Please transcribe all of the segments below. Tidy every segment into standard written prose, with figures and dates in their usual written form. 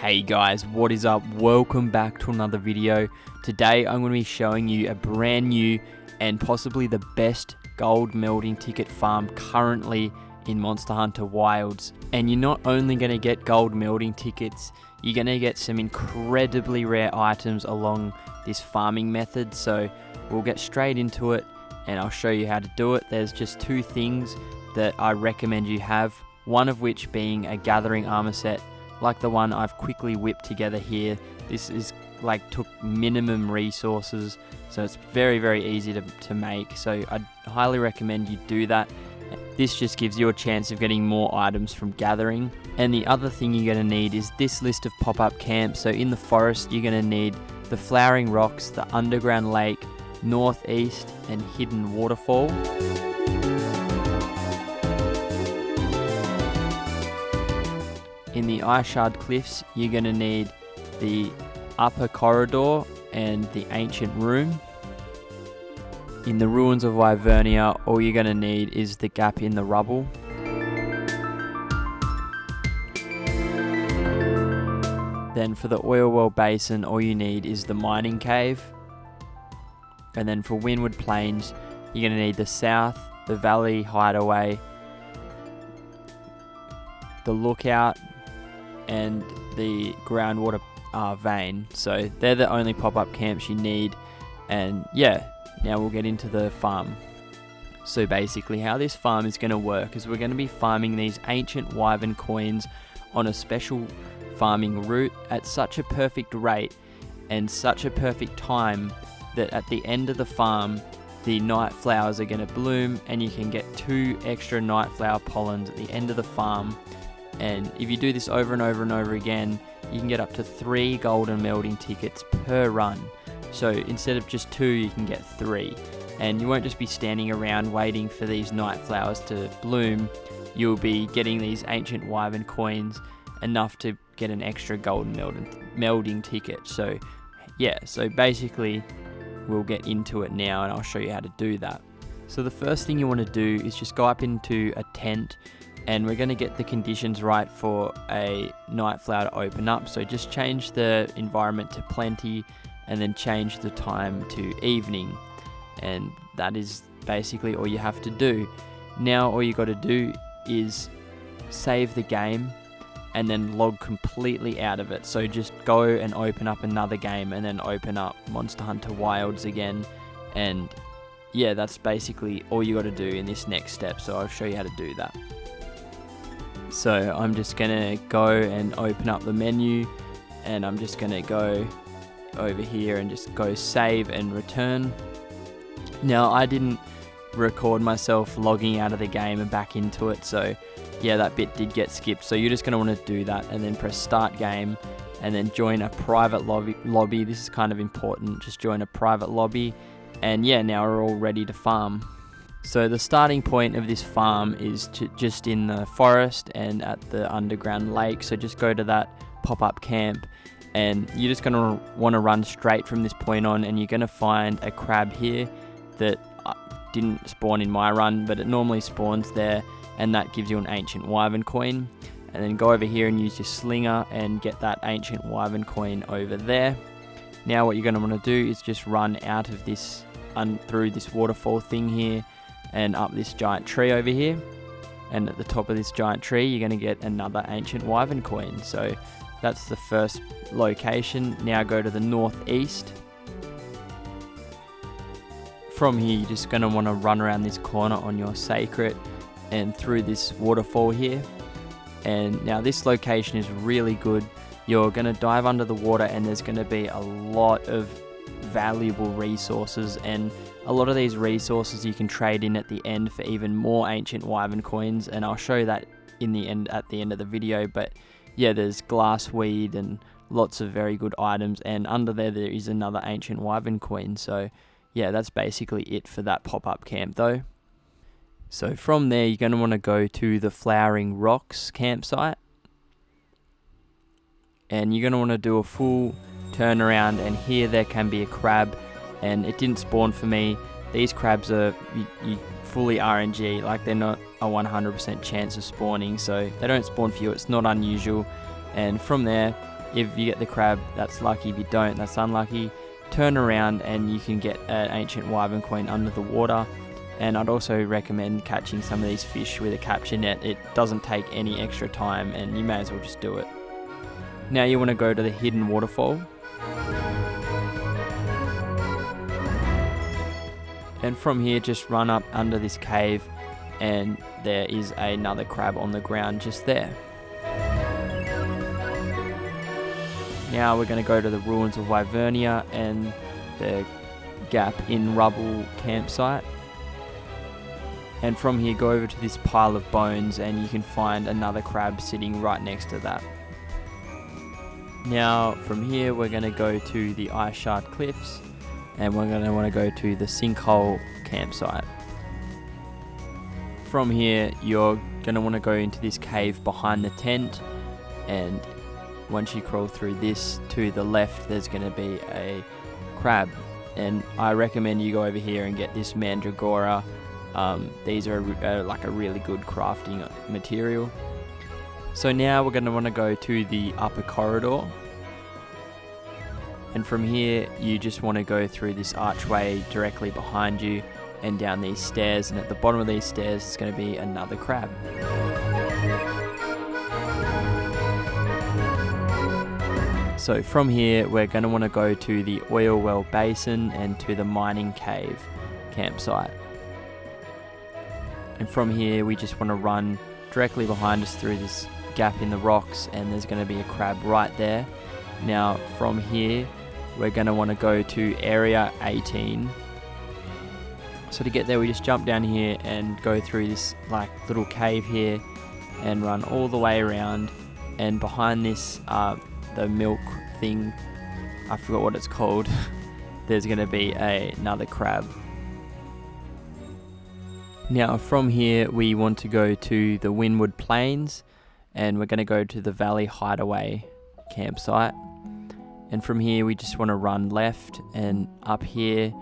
Hey guys, what is up? Welcome back to another video. Today I'm going to be showing you a brand new and possibly the best gold melding ticket farm currently in Monster Hunter Wilds. And you're not only going to get gold melding tickets, you're going to get some incredibly rare items along this farming method. So we'll get straight into it and I'll show you how to do it. There's just two things that I recommend you have, one of which being a gathering armor set like the one I've quickly whipped together here. This is took minimum resources, so it's very easy to make, so I'd highly recommend you do that. This just gives you a chance of getting more items from gathering. And the other thing you're going to need is this list of pop-up camps. So in the forest you're going to need the Flowering Rocks, the Underground Lake, Northeast and Hidden Waterfall. In the Ice Shard Cliffs, you're going to need the Upper Corridor and the Ancient Room. In the Ruins of Wyvernia, all you're going to need is the Gap in the Rubble. Then for the Oil Well Basin, all you need is the Mining Cave. And then for Windward Plains, you're going to need the South, the Valley Hideaway, the Lookout, and the Groundwater Vein. So they're the only pop-up camps you need. And yeah, now we'll get into the farm. So basically how this farm is going to work is we're going to be farming these ancient wyvern coins on a special farming route at such a perfect rate and such a perfect time that at the end of the farm the night flowers are going to bloom and you can get 2 extra night flower pollens at the end of the farm. And if you do this over and over and over again, you can get up to 3 golden melding tickets per run. So instead of just 2, you can get 3. And you won't just be standing around waiting for these night flowers to bloom. You'll be getting these ancient wyvern coins enough to get an extra golden melding ticket. So yeah, so basically we'll get into it now and I'll show you how to do that. So the first thing you want to do is just go up into a tent, and we're going to get the conditions right for a night flower to open up. So just change the environment to plenty and then change the time to evening. And that is basically all you have to do. Now all you got to do is save the game and then log completely out of it. So just go and open up another game and then open up Monster Hunter Wilds again. And yeah, that's basically all you got to do in this next step. So I'll show you how to do that. So I'm just going to go and open up the menu, and I'm just going to go over here and just go save and return. Now I didn't record myself logging out of the game and back into it, so yeah, that bit did get skipped. So you're just going to want to do that and then press start game and then join a private lobby. This is kind of important. Just join a private lobby, and yeah, now we're all ready to farm. So the starting point of this farm is just in the forest and at the underground lake. So just go to that pop-up camp and you're just going to want to run straight from this point on, and you're going to find a crab here that didn't spawn in my run, but it normally spawns there, and that gives you an ancient wyvern coin. And then go over here and use your slinger and get that ancient wyvern coin over there. Now what you're going to want to do is just run out of this, through this waterfall thing here, and up this giant tree over here, and at the top of this giant tree you're going to get another ancient wyvern coin. So that's the first location. Now go to the northeast. From here you're just going to want to run around this corner on your sacred and through this waterfall here. And now this location is really good. You're going to dive under the water and there's going to be a lot of valuable resources, and a lot of these resources you can trade in at the end for even more ancient wyvern coins, and I'll show you that in the end at the end of the video. But yeah, there's glassweed and lots of very good items, and under there is another ancient wyvern coin. So yeah, that's basically it for that pop-up camp though. So from there you're going to want to go to the Flowering Rocks campsite, and you're going to want to do a full turn around, and here there can be a crab, and it didn't spawn for me. These crabs are you fully RNG, like they're not a 100% chance of spawning, so they don't spawn for you. It's not unusual. And from there If you get the crab, that's lucky. If you don't, that's unlucky. Turn around and you can get an ancient wyvern coin under the water. And I'd also recommend catching some of these fish with a capture net. It doesn't take any extra time and you may as well just do it. Now you want to go to the hidden waterfall. And from here just run up under this cave and there is another crab on the ground just there. Now we're going to go to the ruins of Wyvernia and the Gap in Rubble campsite. And from here go over to this pile of bones and you can find another crab sitting right next to that. Now from here we're going to go to the Ice Shard Cliffs and we're going to want to go to the Sinkhole campsite. From here you're going to want to go into this cave behind the tent, and once you crawl through this, to the left there's going to be a crab, and I recommend you go over here and get this Mandragora. These are like a really good crafting material. So now we're going to want to go to the upper corridor, and from here you just want to go through this archway directly behind you and down these stairs, and at the bottom of these stairs is going to be another crab. So from here we're going to want to go to the Oil Well Basin and to the Mining Cave campsite. And from here we just want to run directly behind us through this gap in the rocks, and there's going to be a crab right there. Now from here we're going to want to go to area 18. So to get there we just jump down here and go through this like little cave here and run all the way around, and behind this the milk thing, I forgot what it's called, there's going to be another crab. Now from here we want to go to the Windward Plains, and we're going to go to the Valley Hideaway campsite. And from here we just want to run left and up here,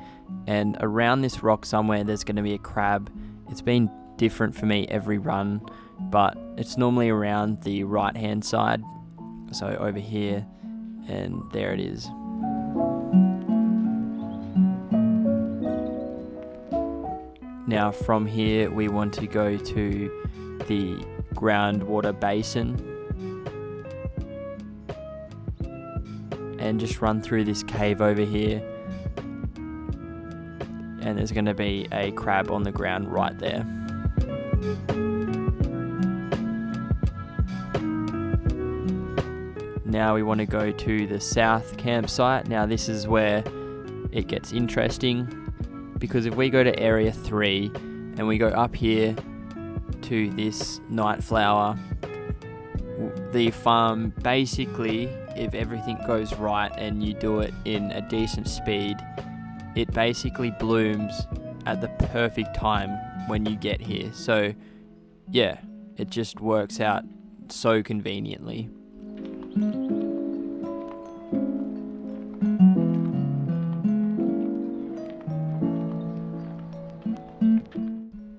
and around this rock somewhere there's going to be a crab. It's been different for me every run, but it's normally around the right hand side, so over here, and there it is. Now from here we want to go to the groundwater basin and just run through this cave over here, and there's going to be a crab on the ground right there. Now we want to go to the south campsite. Now this is where it gets interesting, because if we go to area 3 and we go up here to this night flower, the farm basically, if everything goes right and you do it in a decent speed, it basically blooms at the perfect time when you get here. So yeah, it just works out so conveniently.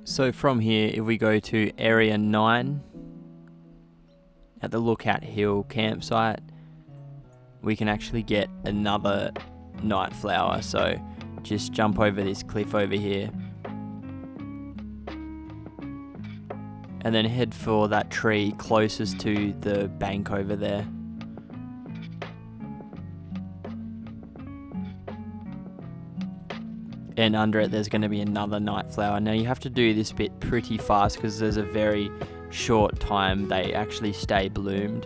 So from here, if we go to area 9 at the Lookout Hill campsite, we can actually get another night flower. So just jump over this cliff over here and then head for that tree closest to the bank over there. And under it there's going to be another night flower. Now you have to do this bit pretty fast because there's a very short time they actually stay bloomed.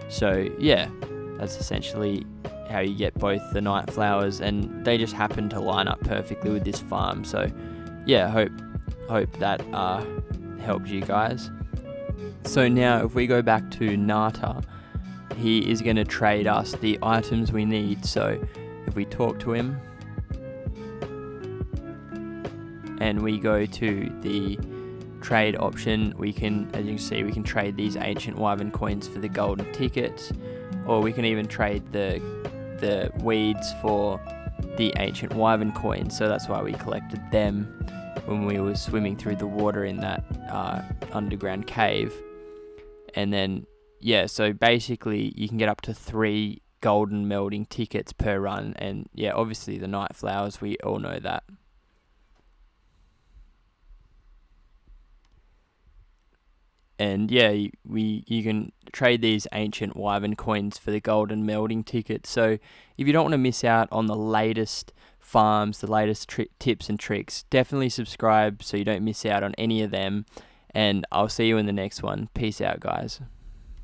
So yeah, that's essentially how you get both the night flowers, and they just happen to line up perfectly with this farm. So yeah, hope that helped you guys. So now if we go back to Nata, he is going to trade us the items we need. So if we talk to him and we go to the trade option, we can, as you can see, we can trade these ancient wyvern coins for the golden tickets, or we can even trade the weeds for the ancient wyvern coins. So that's why we collected them when we were swimming through the water in that underground cave. And then yeah, so basically you can get up to 3 golden melding tickets per run, and yeah, obviously the night flowers, we all know that. And yeah, you can trade these ancient wyvern coins for the golden melding tickets. So if you don't want to miss out on the latest farms, the latest tips and tricks, definitely subscribe so you don't miss out on any of them. And I'll see you in the next one. Peace out, guys.